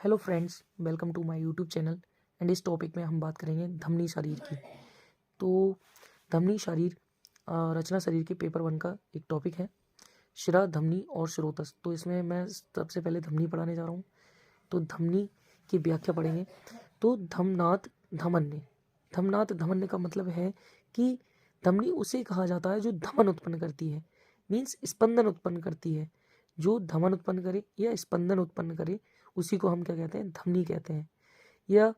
Hello friends, welcome to my YouTube channel. And इस topic में हम बात करेंगे धमनी शरीर की। तो धमनी शरीर रचना शरीर के पेपर 1 का एक टॉपिक है, शिरा, धमनी और स्रोतस। तो इसमें मैं सबसे पहले धमनी पढ़ाने जा रहा हूँ। तो धमनी की व्याख्या पढ़ेंगे। तो धमनाथ धमन्य, धमनाथ धमन्य का मतलब है कि धमनी उसे कहा जाता है जो धमन उत्पन्न करती है, मीन्स स्पंदन उत्पन्न करती है। जो धमन उत्पन्न करे या स्पंदन उत्पन्न करे उसी को हम क्या कहते हैं, धमनी कहते हैं। या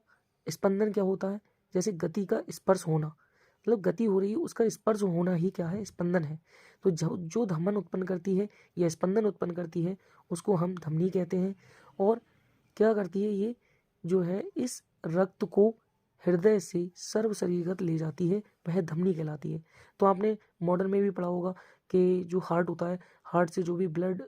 स्पंदन क्या होता है, जैसे गति का स्पर्श होना, मतलब गति हो रही है उसका स्पर्श होना ही क्या है, स्पंदन है। तो जो धमन उत्पन्न करती है या स्पंदन उत्पन्न करती है उसको हम धमनी कहते हैं। और क्या करती है, ये जो है इस रक्त को हृदय से सर्व शरीरगत ले जाती है, वह धमनी कहलाती है। तो आपने मॉडर्न में भी पढ़ा होगा कि जो हार्ट होता है, हार्ट से जो भी ब्लड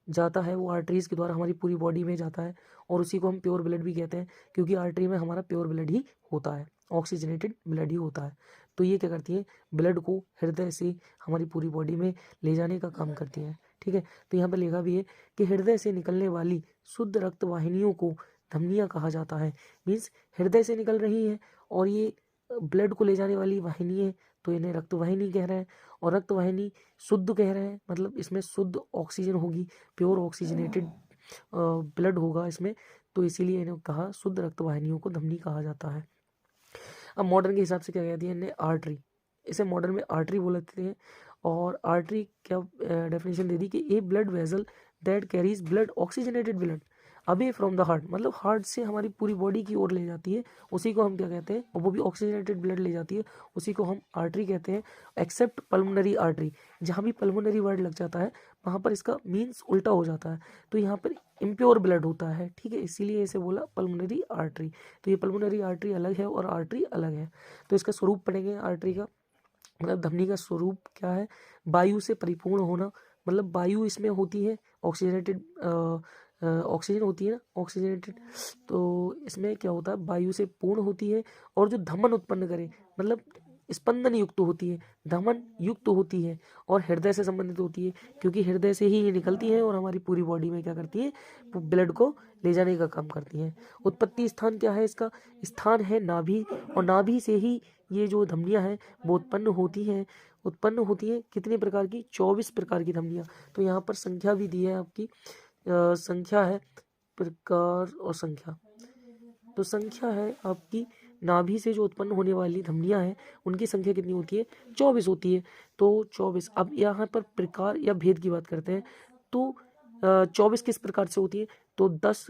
जाता है वो आर्टरीज के द्वारा हमारी पूरी बॉडी में जाता है, और उसी को हम प्योर ब्लड भी कहते हैं, क्योंकि आर्टरी में हमारा प्योर ब्लड ही होता है, ऑक्सीजनेटेड ब्लड ही होता है। तो ये क्या करती है, ब्लड को हृदय से हमारी पूरी बॉडी में ले जाने का काम करती है। ठीक है, तो यहाँ पर लिखा भी है कि हृदय से निकलने वाली शुद्ध रक्त वाहिनियों को धमनियाँ कहा जाता है। मीन्स हृदय से निकल रही है और ये ब्लड को ले जाने वाली वाहिनी है, तो इन्हें रक्त वाहिनी कह रहे हैं। और रक्त वाहिनी शुद्ध कह रहे हैं, मतलब इसमें शुद्ध ऑक्सीजन होगी, प्योर ऑक्सीजनेटेड ब्लड होगा इसमें, तो इसीलिए इन्हें कहा शुद्ध रक्त वाहिनियों को धमनी कहा जाता है। अब मॉडर्न के हिसाब से क्या कहती है इन्हें, आर्टरी। इसे मॉडर्न में आर्टरी बोलते हैं। और आर्टरी क्या डेफिनेशन दे दी कि a blood vessel that carries blood, oxygenated blood away from the heart, मतलब हार्ट से हमारी पूरी बॉडी की ओर ले जाती है, उसी को हम क्या कहते हैं, और वो भी ऑक्सीजनेटेड ब्लड ले जाती है, उसी को हम आर्टरी कहते हैं। एक्सेप्ट पल्मोनरी आर्टरी, जहाँ भी पल्मोनरी वर्ड लग जाता है वहाँ पर इसका मीन्स उल्टा हो जाता है, तो यहाँ पर इम्प्योर ब्लड होता है। ठीक है, इसीलिए इसे बोला पल्मोनरी आर्टरी। तो ये पल्मोनरी आर्टरी अलग है और आर्टरी अलग है। तो इसका स्वरूप पढ़ेंगे आर्टरी का, मतलब धमनी का स्वरूप क्या है, वायु से परिपूर्ण होना, मतलब वायु इसमें होती है, ऑक्सीजनेटेड ऑक्सीजन होती है ना, ऑक्सीजनेटेड। तो इसमें क्या होता है, वायु से पूर्ण होती है, और जो धमन उत्पन्न करे, मतलब स्पंदन युक्त होती है, धमन युक्त होती है, और हृदय से संबंधित होती है, क्योंकि हृदय से ही ये निकलती है और हमारी पूरी बॉडी में क्या करती है, ब्लड को ले जाने का काम करती है। उत्पत्ति स्थान क्या है इसका, स्थान है नाभि, और नाभि से ही ये जो धमनियाँ हैं वो उत्पन्न होती हैं कितने प्रकार की, 24 प्रकार की धमनियाँ। तो यहाँ पर संख्या भी दी है आपकी, संख्या है प्रकार और संख्या। तो संख्या है आपकी, नाभि से जो उत्पन्न होने वाली धमनियाँ हैं उनकी संख्या कितनी होती है, 24 होती है। तो 24। अब यहाँ पर प्रकार या भेद की बात करते हैं। तो 24 किस प्रकार से होती है, तो 10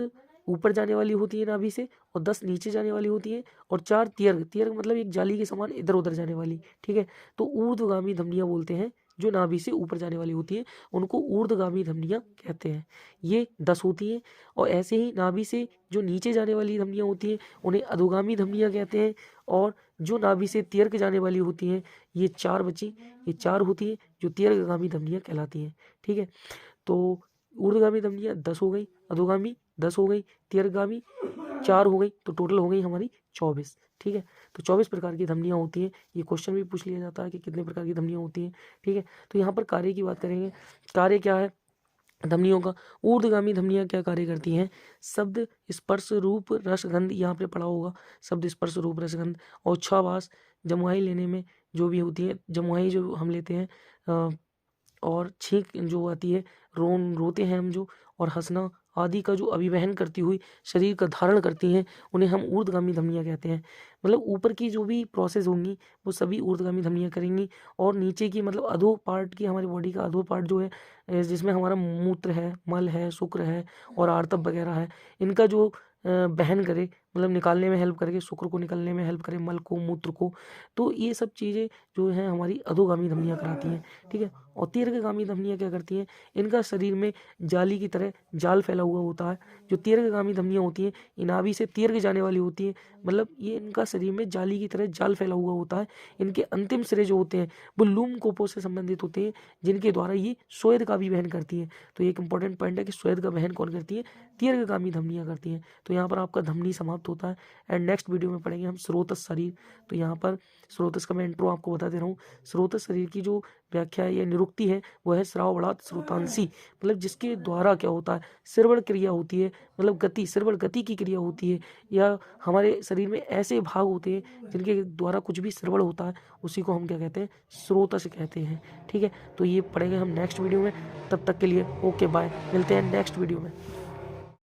ऊपर जाने वाली होती है नाभि से, और 10 नीचे जाने वाली होती है, और 4 तियर्ग मतलब एक जाली के समान इधर उधर जाने वाली। ठीक है, तो ऊर्ध्वगामी धमनियाँ बोलते हैं, जो नाभि से ऊपर जाने वाली होती है उनको ऊर्ध्वगामी धमनियाँ कहते हैं, ये 10 होती हैं। और ऐसे ही नाभि से जो नीचे जाने वाली धमनियाँ होती हैं उन्हें अधोगामी धमनियाँ कहते हैं। और जो नाभि से तियर्क जाने वाली होती हैं, ये 4 बची, ये 4 होती है जो तियर्कगामी धमनियाँ कहलाती हैं। ठीक है, तो ऊर्ध्वगामी धमनियाँ 10 हो गई, अधोगामी 10 हो गई, तियर्कगामी 4 हो गई, तो टोटल हो गई हमारी 24। ठीक है, तो 24 प्रकार की धमनियाँ होती हैं। ये क्वेश्चन भी पूछ लिया जाता है कि कितने प्रकार की धमनियाँ होती हैं। ठीक है, तो यहाँ पर कार्य की बात करेंगे। कार्य क्या है धमनियों का, ऊर्ध्वगामी धमनियाँ क्या कार्य करती हैं, शब्द स्पर्श रूप रसगंध, यहाँ पे पढ़ा होगा, शब्द स्पर्श रूप रसगंध, और उच्छ्वास, जमुआई लेने में जो भी होती है, जमुआई जो हम लेते हैं, और छींक जो आती है, रोते हैं हम जो, और हंसना आदि का जो अभिवहन करती हुई शरीर का धारण करती हैं, उन्हें हम ऊर्ध्वगामी धमनियाँ कहते हैं। मतलब ऊपर की जो भी प्रोसेस होंगी वो सभी ऊर्ध्वगामी धमनियाँ करेंगी, और नीचे की मतलब अधो पार्ट की, हमारी बॉडी का अधो पार्ट जो है, जिसमें हमारा मूत्र है, मल है, शुक्र है और आर्तव वगैरह है, इनका जो बहन करे, मतलब निकालने में हेल्प करके, शुक्र को निकलने में हेल्प करे, मल को, मूत्र को, तो ये सब चीज़ें जो हैं हमारी अधोगामी धमनियाँ कराती हैं। ठीक है, और दीर्घगामी धमनियाँ क्या करती हैं, इनका शरीर में जाली की तरह जाल फैला हुआ होता है। जो दीर्घगामी धमनियाँ होती हैं ये नाभि से दीर्घ जाने वाली होती है, मतलब ये इनका शरीर में जाली की तरह जाल फैला हुआ होता है। इनके अंतिम सिरे जो होते हैं वो लूम कोपों से संबंधित होते हैं, जिनके द्वारा ये स्वेद का भी वहन करती है। तो एक इंपॉर्टेंट पॉइंट है कि स्वेद का वहन कौन करती है, दीर्घगामी धमनियाँ करती हैं। तो यहाँ पर आपका धमनी समाप्त होता है। एंड नेक्स्ट वीडियो में पढ़ेंगे हम स्रोतस शरीर। तो यहाँ पर स्रोतस का मैं इंट्रो आपको बता दे रहा हूँ। स्रोतस शरीर की जो व्याख्या या निरुक्ति है वो है श्राव बड़ात श्रोतांशी, मतलब जिसके द्वारा क्या होता है, श्रवण क्रिया होती है, मतलब गति, श्रवण गति की क्रिया होती है, या हमारे शरीर में ऐसे भाग होते हैं जिनके द्वारा कुछ भी श्रवण होता है, उसी को हम क्या कहते हैं, स्रोतस कहते हैं। ठीक है, तो ये पढ़ेंगे हम नेक्स्ट वीडियो में। तब तक के लिए ओके बाय, मिलते हैं नेक्स्ट वीडियो में।